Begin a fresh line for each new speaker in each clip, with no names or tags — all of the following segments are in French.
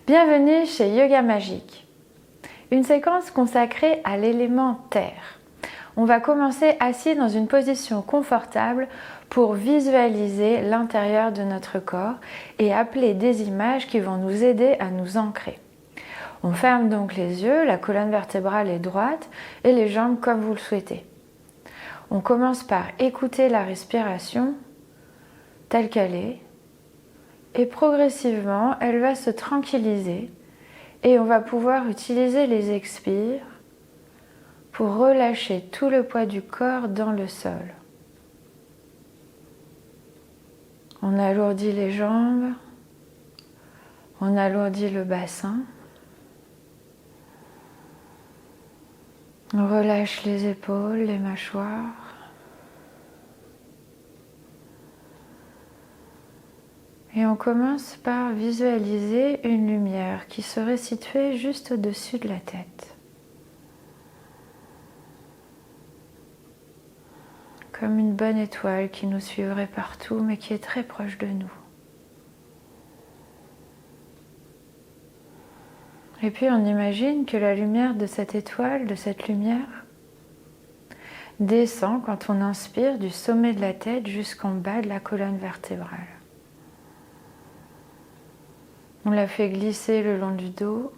Bienvenue chez Yoga Magique, une séquence consacrée à l'élément terre. On va commencer assis dans une position confortable pour visualiser l'intérieur de notre corps et appeler des images qui vont nous aider à nous ancrer. On ferme donc les yeux, la colonne vertébrale est droite et les jambes comme vous le souhaitez. On commence par écouter la respiration telle qu'elle est et progressivement elle va se tranquilliser et on va pouvoir utiliser les expires pour relâcher tout le poids du corps dans le sol. On alourdit les jambes, on alourdit le bassin, on relâche les épaules, les mâchoires. Et on commence par visualiser une lumière qui serait située juste au-dessus de la tête. Comme une bonne étoile qui nous suivrait partout mais qui est très proche de nous. Et puis on imagine que la lumière de cette étoile, de cette lumière, descend quand on inspire du sommet de la tête jusqu'en bas de la colonne vertébrale. On la fait glisser le long du dos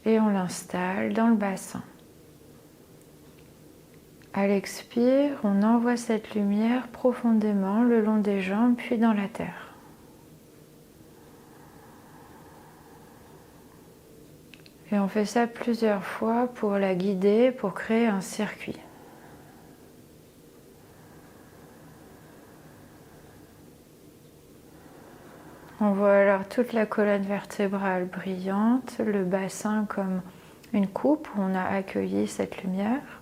et on l'installe dans le bassin. À l'expire, on envoie cette lumière profondément le long des jambes puis dans la terre. Et on fait ça plusieurs fois pour la guider, pour créer un circuit. On voit alors toute la colonne vertébrale brillante, le bassin comme une coupe où on a accueilli cette lumière.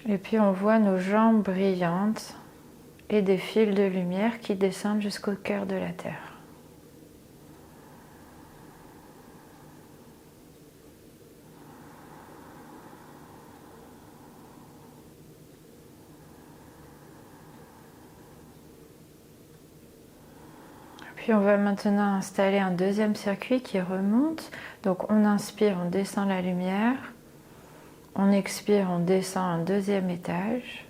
Et puis on voit nos jambes brillantes et des fils de lumière qui descendent jusqu'au cœur de la terre. Puis on va maintenant installer un deuxième circuit qui remonte. Donc on inspire, on descend la lumière. On expire, on descend un deuxième étage.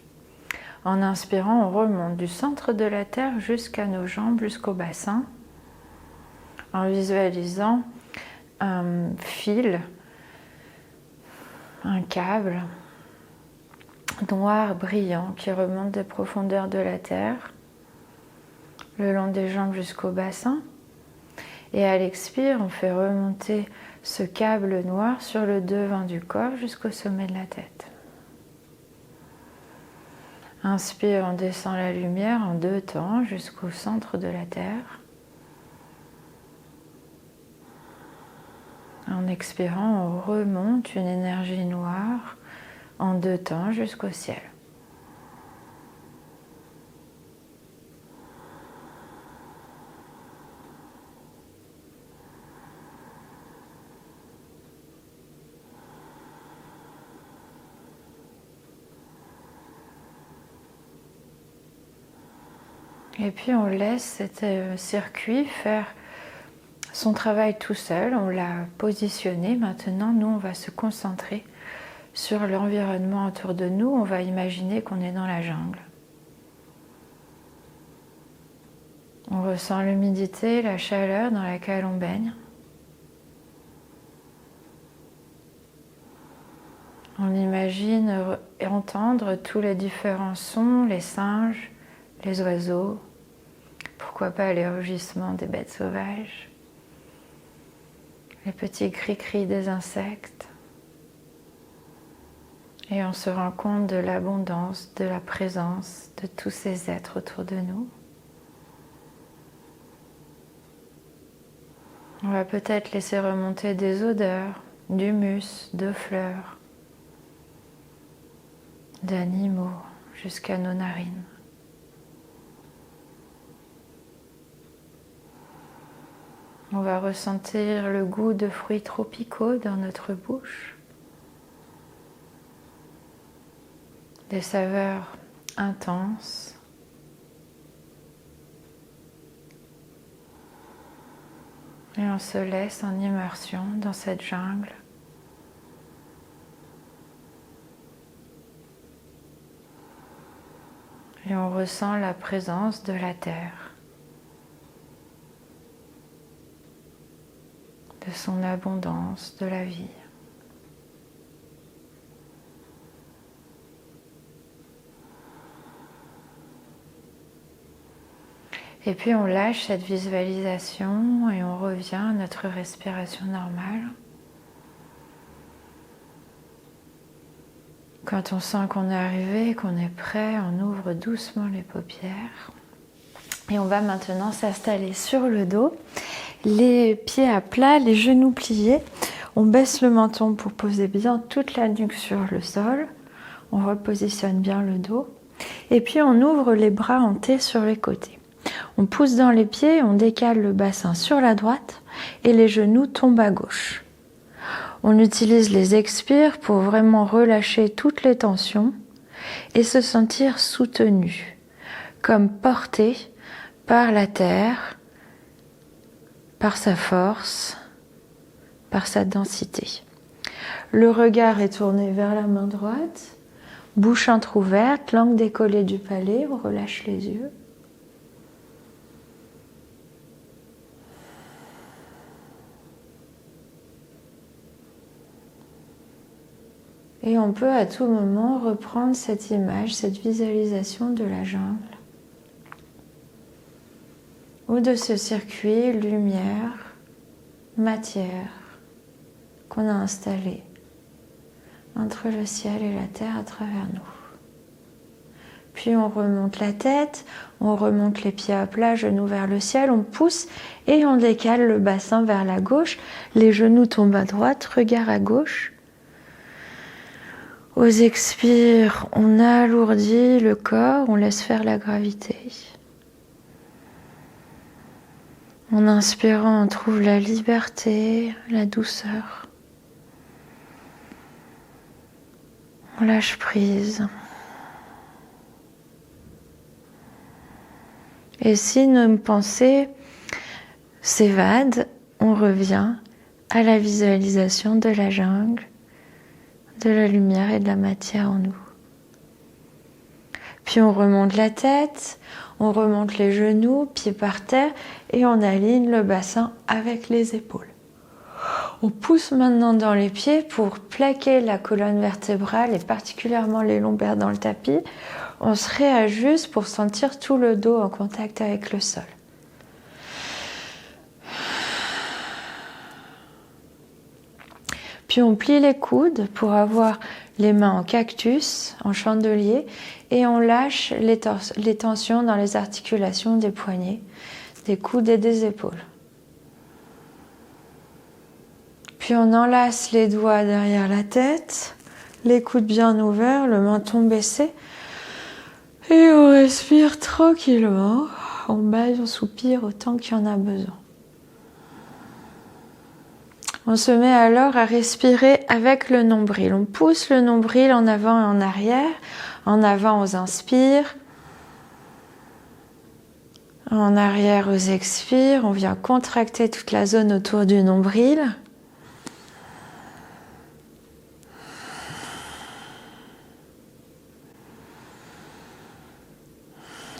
En inspirant, on remonte du centre de la terre jusqu'à nos jambes, jusqu'au bassin. En visualisant un fil, un câble noir brillant qui remonte des profondeurs de la terre, le long des jambes jusqu'au bassin. Et à l'expire, on fait remonter ce câble noir sur le devant du corps jusqu'au sommet de la tête. Inspire, on descend la lumière en deux temps jusqu'au centre de la terre. En expirant, on remonte une énergie noire en deux temps jusqu'au ciel. Et puis on laisse cet circuit faire son travail tout seul. On l'a positionné. Maintenant, nous, on va se concentrer sur l'environnement autour de nous. On va imaginer qu'on est dans la jungle. On ressent l'humidité, la chaleur dans laquelle on baigne. On imagine entendre tous les différents sons, les singes, les oiseaux, pourquoi pas les rugissements des bêtes sauvages, les petits cris-cris des insectes. Et on se rend compte de l'abondance, de la présence de tous ces êtres autour de nous. On va peut-être laisser remonter des odeurs, d'humus, de fleurs, d'animaux jusqu'à nos narines. On va ressentir le goût de fruits tropicaux dans notre bouche. Des saveurs intenses, Et on se laisse en immersion dans cette jungle. Et on ressent la présence de la terre, de son abondance, de la vie. Et puis on lâche cette visualisation et on revient à notre respiration normale. Quand on sent qu'on est arrivé, qu'on est prêt, on ouvre doucement les paupières. Et on va maintenant s'installer sur le dos, les pieds à plat, les genoux pliés. On baisse le menton pour poser bien toute la nuque sur le sol. On repositionne bien le dos. Et puis on ouvre les bras en T sur les côtés. On pousse dans les pieds, on décale le bassin sur la droite et les genoux tombent à gauche. On utilise les expires pour vraiment relâcher toutes les tensions et se sentir soutenu, comme porté par la terre, par sa force, par sa densité. Le regard est tourné vers la main droite, bouche entrouverte, langue décollée du palais, on relâche les yeux. Et on peut à tout moment reprendre cette image, cette visualisation de la jungle ou de ce circuit lumière, matière qu'on a installé entre le ciel et la terre à travers nous. Puis on remonte la tête, on remonte les pieds à plat, genoux vers le ciel, on pousse et on décale le bassin vers la gauche, les genoux tombent à droite, regard à gauche. Aux expires, on alourdit le corps, on laisse faire la gravité. En inspirant, on trouve la liberté, la douceur. On lâche prise. Et si nos pensées s'évadent, on revient à la visualisation de la jungle, de la lumière et de la matière en nous. Puis on remonte la tête, on remonte les genoux, pieds par terre et on aligne le bassin avec les épaules. On pousse maintenant dans les pieds pour plaquer la colonne vertébrale et particulièrement les lombaires dans le tapis. On se réajuste pour sentir tout le dos en contact avec le sol. Puis on plie les coudes pour avoir les mains en cactus, en chandelier, et on lâche les tensions dans les articulations des poignets, des coudes et des épaules. Puis on enlace les doigts derrière la tête, les coudes bien ouverts, le menton baissé, et on respire tranquillement, on baille, on soupire autant qu'il y en a besoin. On se met alors à respirer avec le nombril. On pousse le nombril en avant et en arrière. En avant aux inspires. En arrière aux expires. On vient contracter toute la zone autour du nombril.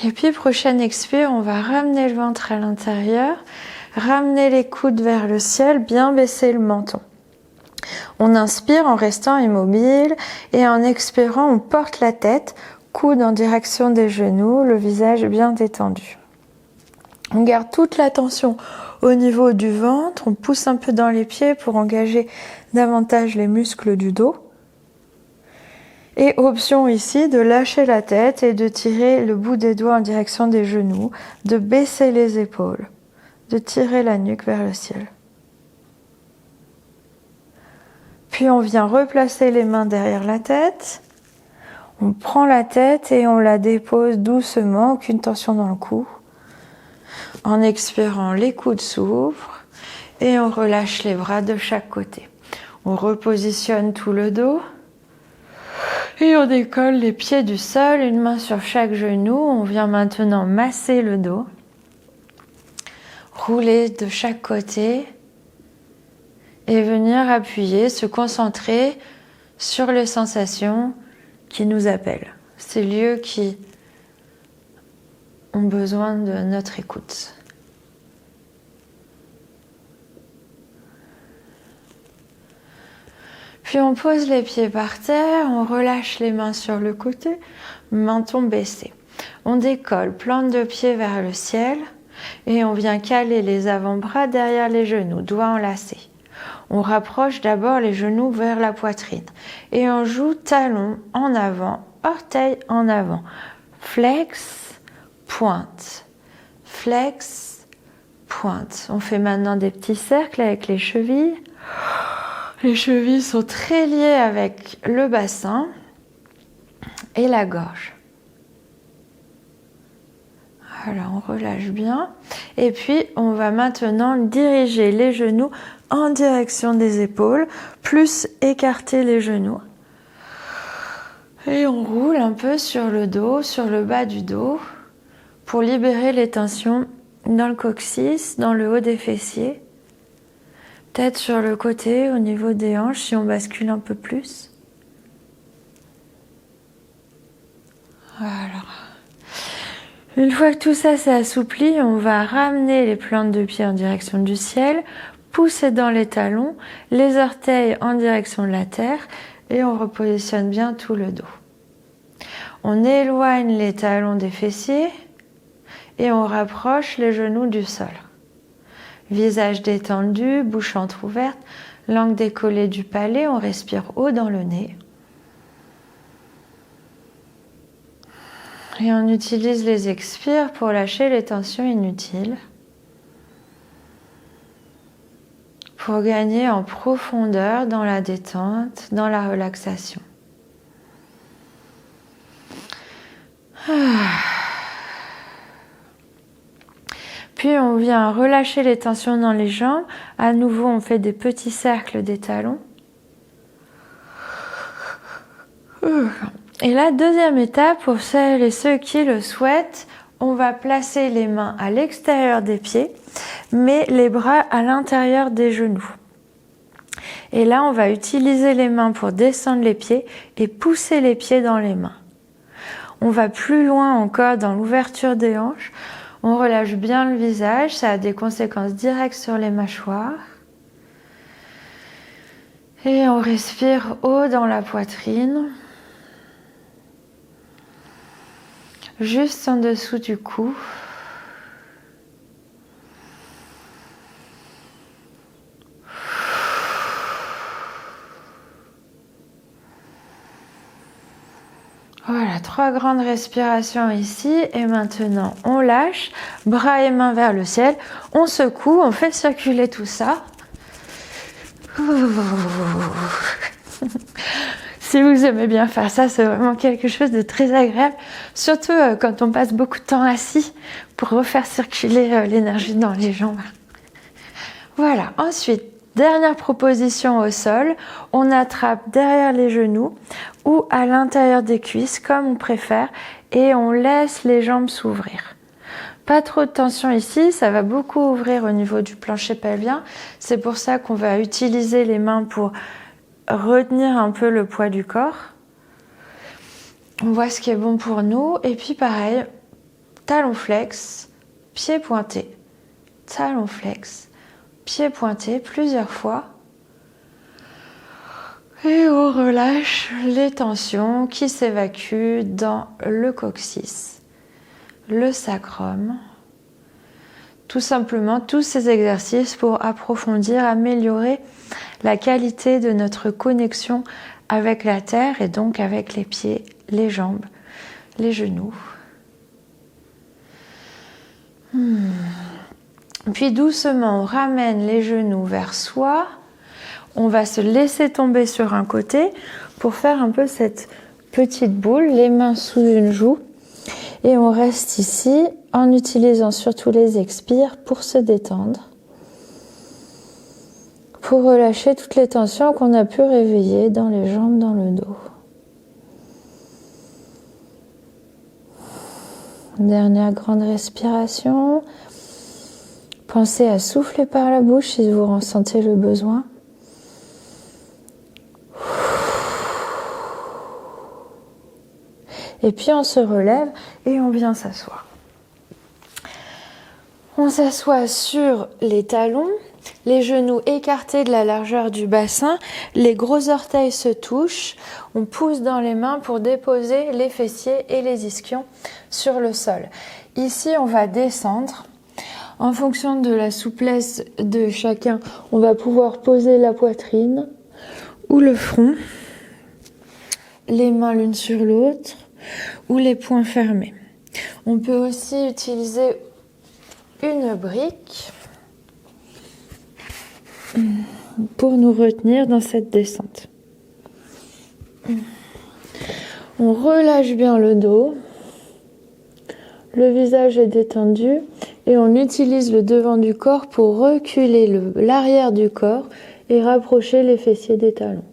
Et puis prochaine expire, on va ramener le ventre à l'intérieur. Ramener les coudes vers le ciel, bien baisser le menton. On inspire en restant immobile et en expirant, on porte la tête, coude en direction des genoux, le visage bien détendu. On garde toute la tension au niveau du ventre, on pousse un peu dans les pieds pour engager davantage les muscles du dos. Et option ici de lâcher la tête et de tirer le bout des doigts en direction des genoux, de baisser les épaules, de tirer la nuque vers le ciel. Puis on vient replacer les mains derrière la tête. On prend la tête et on la dépose doucement, aucune tension dans le cou. En expirant, les coudes s'ouvrent et on relâche les bras de chaque côté. On repositionne tout le dos et on décolle les pieds du sol, une main sur chaque genou. On vient maintenant masser le dos. rouler de chaque côté et venir appuyer, se concentrer sur les sensations qui nous appellent, ces lieux qui ont besoin de notre écoute. Puis on pose les pieds par terre, on relâche les mains sur le côté, menton baissé. On décolle, plante de pied vers le ciel et on vient caler les avant-bras derrière les genoux, doigts enlacés. On rapproche d'abord les genoux vers la poitrine et on joue talon en avant, orteil en avant. Flex, pointe. Flex, pointe. On fait maintenant des petits cercles avec les chevilles. Les chevilles sont très liées avec le bassin et la gorge. Voilà, on relâche bien. Et puis, on va maintenant diriger les genoux en direction des épaules, plus écarter les genoux. Et on roule un peu sur le dos, sur le bas du dos, pour libérer les tensions dans le coccyx, dans le haut des fessiers. Peut-être sur le côté, au niveau des hanches, si on bascule un peu plus. Voilà. Une fois que tout ça s'est assoupli, on va ramener les plantes de pied en direction du ciel, pousser dans les talons, les orteils en direction de la terre et on repositionne bien tout le dos. On éloigne les talons des fessiers et on rapproche les genoux du sol. Visage détendu, bouche entrouverte, langue décollée du palais, on respire haut dans le nez. Et on utilise les expires pour lâcher les tensions inutiles, pour gagner en profondeur dans la détente, dans la relaxation. Puis on vient relâcher les tensions dans les jambes. À nouveau, on fait des petits cercles des talons. Et la deuxième étape, pour celles et ceux qui le souhaitent, on va placer les mains à l'extérieur des pieds, mais les bras à l'intérieur des genoux. Et là, on va utiliser les mains pour descendre les pieds et pousser les pieds dans les mains. On va plus loin encore dans l'ouverture des hanches. On relâche bien le visage, ça a des conséquences directes sur les mâchoires. Et on respire haut dans la poitrine. Juste en dessous du cou. Voilà, 3 grandes respirations ici et maintenant on lâche, bras et mains vers le ciel, on secoue, on fait circuler tout ça. Si vous aimez bien faire ça, c'est vraiment quelque chose de très agréable, surtout quand on passe beaucoup de temps assis pour refaire circuler l'énergie dans les jambes. Voilà, ensuite, dernière proposition au sol, on attrape derrière les genoux ou à l'intérieur des cuisses, comme on préfère, et on laisse les jambes s'ouvrir. Pas trop de tension ici, ça va beaucoup ouvrir au niveau du plancher pelvien. C'est pour ça qu'on va utiliser les mains pour retenir un peu le poids du corps. On voit ce qui est bon pour nous. Et puis pareil, talon flex, pied pointé, talon flex, pied pointé plusieurs fois. Et on relâche les tensions qui s'évacuent dans le coccyx, le sacrum. Tout simplement, tous ces exercices pour approfondir, améliorer la qualité de notre connexion avec la terre et donc avec les pieds, les jambes, les genoux. Puis doucement, on ramène les genoux vers soi. On va se laisser tomber sur un côté pour faire un peu cette petite boule, les mains sous une joue. Et on reste ici en utilisant surtout les expires pour se détendre, pour relâcher toutes les tensions qu'on a pu réveiller dans les jambes, dans le dos. Dernière grande respiration. Pensez à souffler par la bouche si vous ressentez le besoin. Et puis on se relève et on vient s'asseoir. On s'assoit sur les talons, les genoux écartés de la largeur du bassin, les gros orteils se touchent, on pousse dans les mains pour déposer les fessiers et les ischions sur le sol. Ici, on va descendre. En fonction de la souplesse de chacun, on va pouvoir poser la poitrine ou le front, les mains l'une sur l'autre ou les poings fermés. On peut aussi utiliser une brique pour nous retenir dans cette descente. On relâche bien le dos, le visage est détendu et on utilise le devant du corps pour reculer l'arrière du corps et rapprocher les fessiers des talons.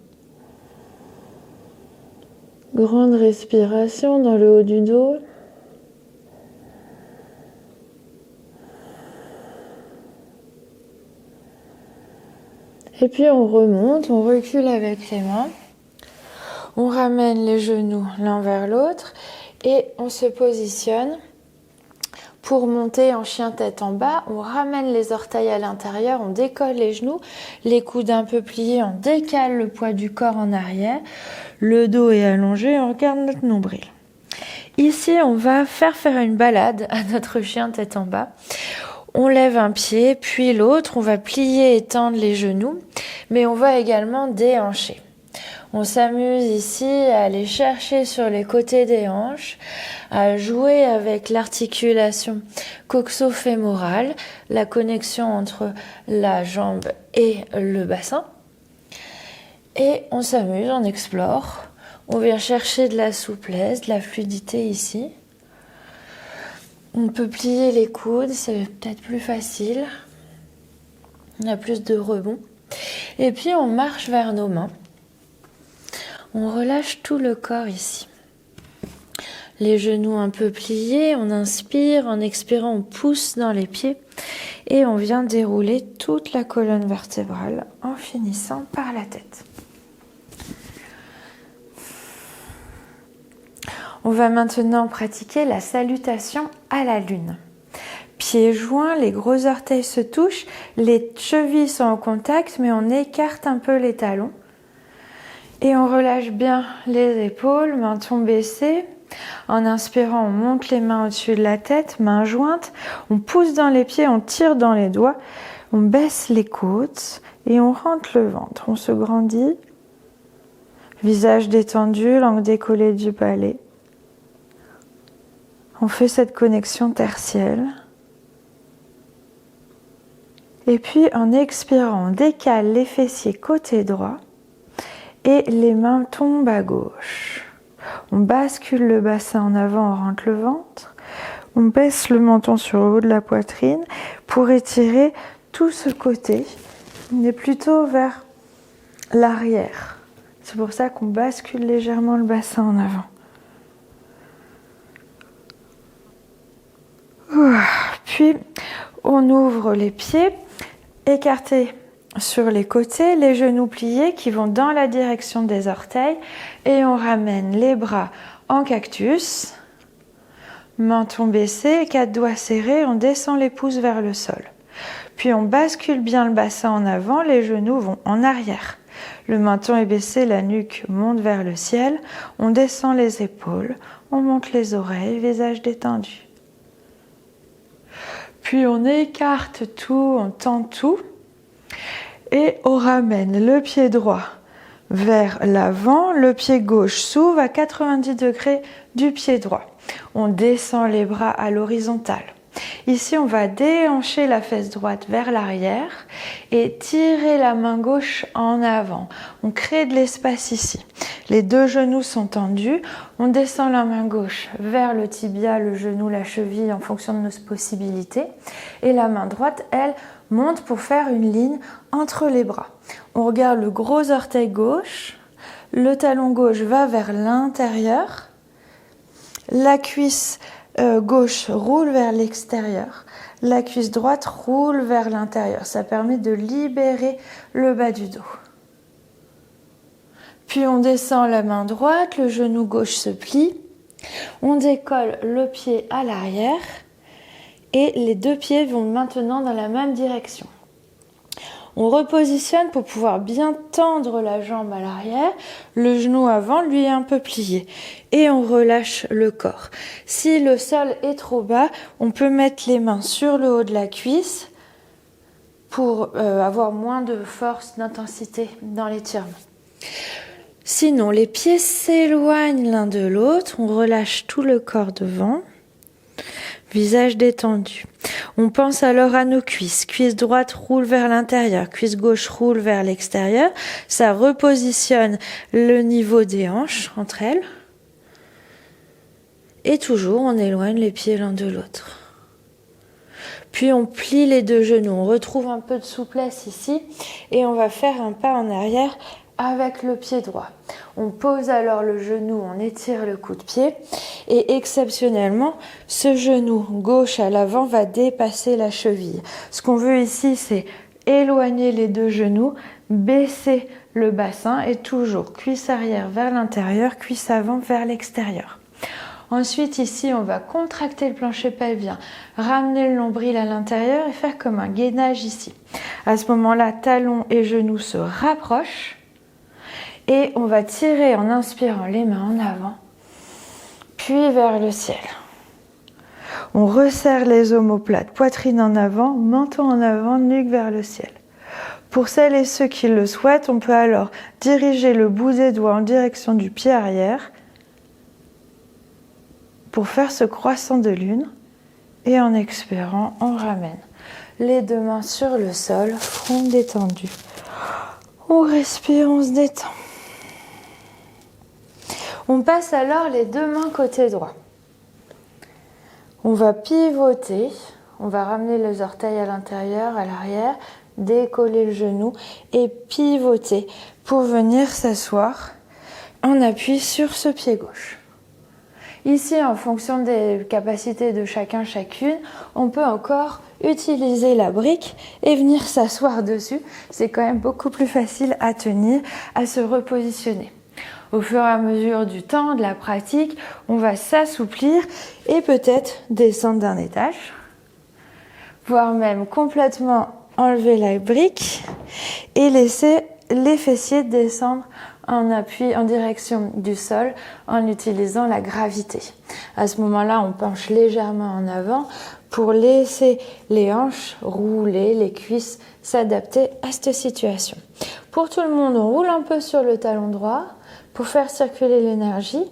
Grande respiration dans le haut du dos. Et puis on remonte, on recule avec les mains. On ramène les genoux l'un vers l'autre et on se positionne pour monter en chien tête en bas. On ramène les orteils à l'intérieur, on décolle les genoux, les coudes un peu pliés, on décale le poids du corps en arrière. Le dos est allongé, on regarde notre nombril. Ici, on va faire une balade à notre chien tête en bas. On lève un pied, puis l'autre, on va plier et tendre les genoux, mais on va également déhancher. On s'amuse ici à aller chercher sur les côtés des hanches, à jouer avec l'articulation coxo-fémorale, la connexion entre la jambe et le bassin. Et on s'amuse, on explore, on vient chercher de la souplesse, de la fluidité ici. On peut plier les coudes, c'est peut-être plus facile. On a plus de rebond. Et puis on marche vers nos mains. On relâche tout le corps ici. Les genoux un peu pliés, on inspire, en expirant on pousse dans les pieds et on vient dérouler toute la colonne vertébrale en finissant par la tête. On va maintenant pratiquer la salutation à la lune. Pieds joints, les gros orteils se touchent, les chevilles sont en contact, mais on écarte un peu les talons. Et on relâche bien les épaules, menton baissé. En inspirant, on monte les mains au-dessus de la tête, mains jointes. On pousse dans les pieds, on tire dans les doigts. On baisse les côtes et on rentre le ventre. On se grandit. Visage détendu, langue décollée du palais. On fait cette connexion tertielle. Et puis en expirant, on décale les fessiers côté droit et les mains tombent à gauche. On bascule le bassin en avant, on rentre le ventre. On baisse le menton sur le haut de la poitrine pour étirer tout ce côté. On est plutôt vers l'arrière. C'est pour ça qu'on bascule légèrement le bassin en avant. Puis on ouvre les pieds, écartés sur les côtés, les genoux pliés qui vont dans la direction des orteils et on ramène les bras en cactus, menton baissé, 4 doigts serrés, on descend les pouces vers le sol. Puis on bascule bien le bassin en avant, les genoux vont en arrière. Le menton est baissé, la nuque monte vers le ciel, on descend les épaules, on monte les oreilles, visage détendu. Puis on écarte tout, on tend tout et on ramène le pied droit vers l'avant, le pied gauche s'ouvre à 90 degrés du pied droit. On descend les bras à l'horizontale. Ici, on va déhancher la fesse droite vers l'arrière et tirer la main gauche en avant. On crée de l'espace ici. Les deux genoux sont tendus. On descend la main gauche vers le tibia, le genou, la cheville en fonction de nos possibilités. Et la main droite, elle, monte pour faire une ligne entre les bras. On regarde le gros orteil gauche. Le talon gauche va vers l'intérieur. La cuisse gauche roule vers l'extérieur, la cuisse droite roule vers l'intérieur. Ça permet de libérer le bas du dos. Puis on descend la main droite, le genou gauche se plie, on décolle le pied à l'arrière et les deux pieds vont maintenant dans la même direction. On repositionne pour pouvoir bien tendre la jambe à l'arrière, le genou avant lui est un peu plié et on relâche le corps. Si le sol est trop bas, on peut mettre les mains sur le haut de la cuisse pour avoir moins de force, d'intensité dans l'étirement. Sinon, les pieds s'éloignent l'un de l'autre, on relâche tout le corps devant, visage détendu. On pense alors à nos cuisses. Cuisse droite roule vers l'intérieur, cuisse gauche roule vers l'extérieur. Ça repositionne le niveau des hanches entre elles. Et toujours, on éloigne les pieds l'un de l'autre. Puis on plie les deux genoux, on retrouve un peu de souplesse ici et on va faire un pas en arrière avec le pied droit. On pose alors le genou, on étire le coup de pied et exceptionnellement, ce genou gauche à l'avant va dépasser la cheville. Ce qu'on veut ici, c'est éloigner les deux genoux, baisser le bassin et toujours cuisse arrière vers l'intérieur, cuisse avant vers l'extérieur. Ensuite, ici, on va contracter le plancher pelvien, ramener le nombril à l'intérieur et faire comme un gainage ici. À ce moment-là, talons et genoux se rapprochent. Et on va tirer en inspirant les mains en avant, puis vers le ciel. On resserre les omoplates, poitrine en avant, menton en avant, nuque vers le ciel. Pour celles et ceux qui le souhaitent, on peut alors diriger le bout des doigts en direction du pied arrière pour faire ce croissant de lune. Et en expirant, on ramène les deux mains sur le sol, front détendu. On respire, on se détend. On passe alors les deux mains côté droit. On va pivoter, on va ramener les orteils à l'intérieur, à l'arrière, décoller le genou et pivoter pour venir s'asseoir en appui sur ce pied gauche. Ici, en fonction des capacités de chacun, chacune, on peut encore utiliser la brique et venir s'asseoir dessus. C'est quand même beaucoup plus facile à tenir, à se repositionner. Au fur et à mesure du temps, de la pratique, on va s'assouplir et peut-être descendre d'un étage, voire même complètement enlever la brique et laisser les fessiers descendre en appui en direction du sol en utilisant la gravité. À ce moment-là, on penche légèrement en avant pour laisser les hanches rouler, les cuisses s'adapter à cette situation. Pour tout le monde, on roule un peu sur le talon droit pour faire circuler l'énergie.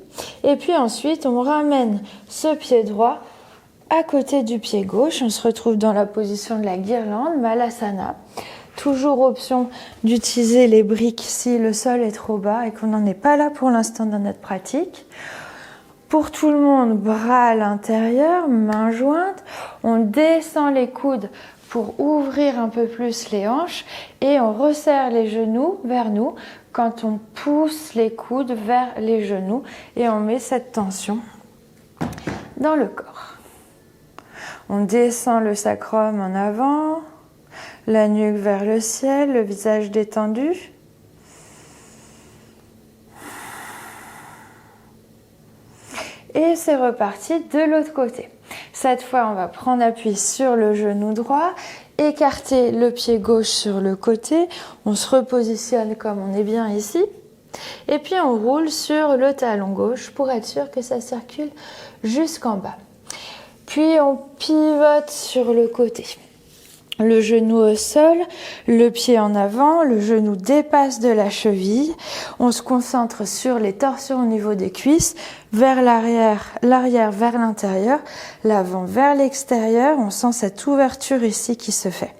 Et puis ensuite, on ramène ce pied droit à côté du pied gauche. On se retrouve dans la position de la guirlande, Malasana. Toujours option d'utiliser les briques si le sol est trop bas et qu'on n'en est pas là pour l'instant dans notre pratique. Pour tout le monde, bras à l'intérieur, mains jointes. On descend les coudes pour ouvrir un peu plus les hanches et on resserre les genoux vers nous quand on pousse les coudes vers les genoux et on met cette tension dans le corps. On descend le sacrum en avant, la nuque vers le ciel, le visage détendu. Et c'est reparti de l'autre côté. Cette fois, on va prendre appui sur le genou droit, écarter le pied gauche sur le côté. On se repositionne comme on est bien ici. Et puis, on roule sur le talon gauche pour être sûr que ça circule jusqu'en bas. Puis, on pivote sur le côté. Le genou au sol, le pied en avant, le genou dépasse de la cheville. On se concentre sur les torsions au niveau des cuisses, vers l'arrière, l'arrière vers l'intérieur, l'avant vers l'extérieur. On sent cette ouverture ici qui se fait.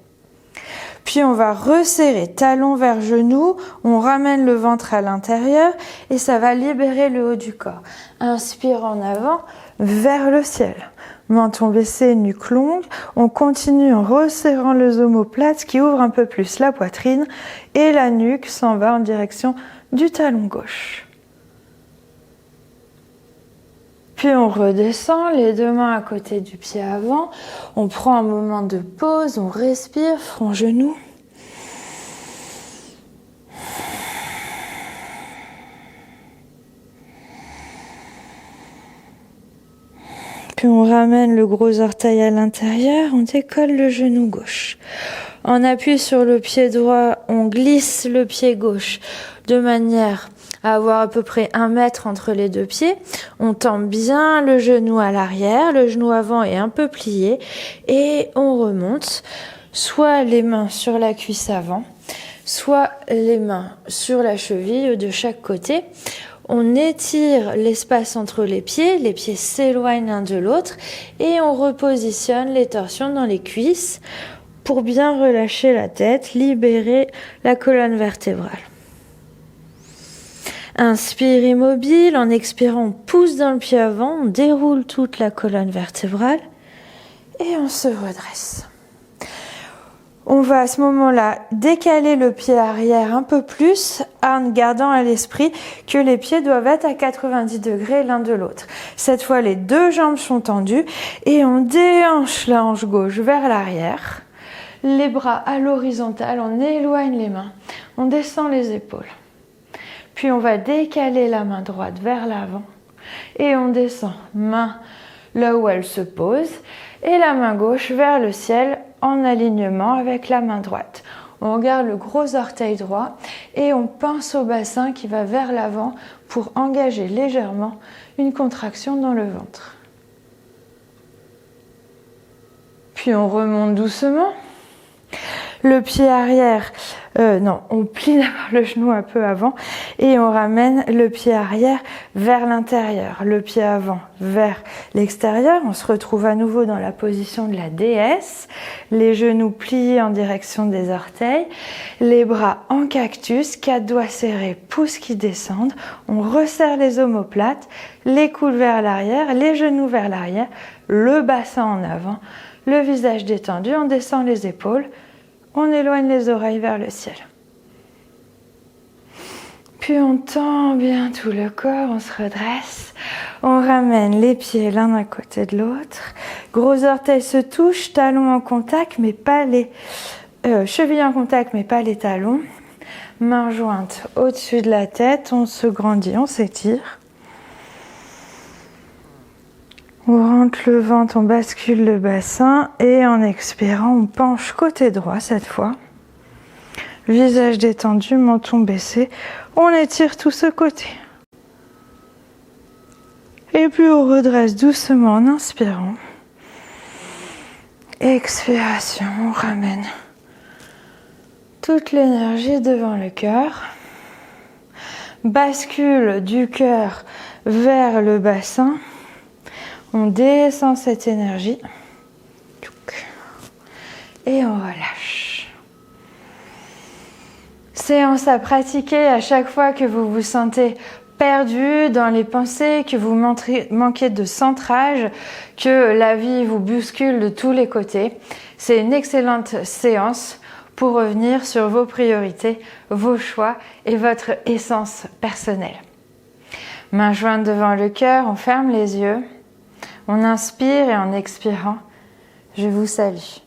Puis on va resserrer talon vers genou, on ramène le ventre à l'intérieur et ça va libérer le haut du corps. Inspire en avant vers le ciel. Menton baissé, nuque longue. On continue en resserrant les omoplates qui ouvre un peu plus la poitrine et la nuque s'en va en direction du talon gauche. Puis on redescend, les deux mains à côté du pied avant. On prend un moment de pause, on respire, front genou. Puis on ramène le gros orteil à l'intérieur, on décolle le genou gauche. On appuie sur le pied droit, on glisse le pied gauche de manière à avoir à peu près 1 mètre entre les deux pieds. On tend bien le genou à l'arrière, le genou avant est un peu plié et on remonte, soit les mains sur la cuisse avant, soit les mains sur la cheville de chaque côté. On étire l'espace entre les pieds s'éloignent l'un de l'autre et on repositionne les torsions dans les cuisses pour bien relâcher la tête, libérer la colonne vertébrale. Inspire immobile, en expirant, on pousse dans le pied avant, on déroule toute la colonne vertébrale et on se redresse. On va à ce moment-là décaler le pied arrière un peu plus en gardant à l'esprit que les pieds doivent être à 90 degrés l'un de l'autre. Cette fois, les deux jambes sont tendues et on déhanche la hanche gauche vers l'arrière. Les bras à l'horizontale, on éloigne les mains, on descend les épaules. Puis on va décaler la main droite vers l'avant et on descend, main là où elle se pose et la main gauche vers le ciel en alignement avec la main droite. On regarde le gros orteil droit et on pince au bassin qui va vers l'avant pour engager légèrement une contraction dans le ventre. Puis on remonte doucement. Le pied arrière, on plie d'abord le genou un peu avant et on ramène le pied arrière vers l'intérieur, le pied avant vers l'extérieur. On se retrouve à nouveau dans la position de la déesse, les genoux pliés en direction des orteils, les bras en cactus, 4 doigts serrés, pouces qui descendent. On resserre les omoplates, les coudes vers l'arrière, les genoux vers l'arrière, le bassin en avant, le visage détendu, on descend les épaules. On éloigne les oreilles vers le ciel. Puis on tend bien tout le corps, on se redresse. On ramène les pieds l'un à côté de l'autre. Gros orteils se touchent, talons en contact, mais pas les chevilles en contact, mais pas les talons. Mains jointes au-dessus de la tête, on se grandit, on s'étire. On rentre le ventre, on bascule le bassin et en expirant, on penche côté droit cette fois. Visage détendu, menton baissé. On étire tout ce côté. Et puis on redresse doucement en inspirant. Expiration, on ramène toute l'énergie devant le cœur. Bascule du cœur vers le bassin. On descend cette énergie et on relâche. Séance à pratiquer à chaque fois que vous vous sentez perdu dans les pensées, que vous manquez de centrage, que la vie vous bouscule de tous les côtés. C'est une excellente séance pour revenir sur vos priorités, vos choix et votre essence personnelle. Mains jointes devant le cœur, on ferme les yeux. On inspire et en expirant, je vous salue.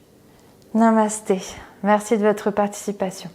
Namasté. Merci de votre participation.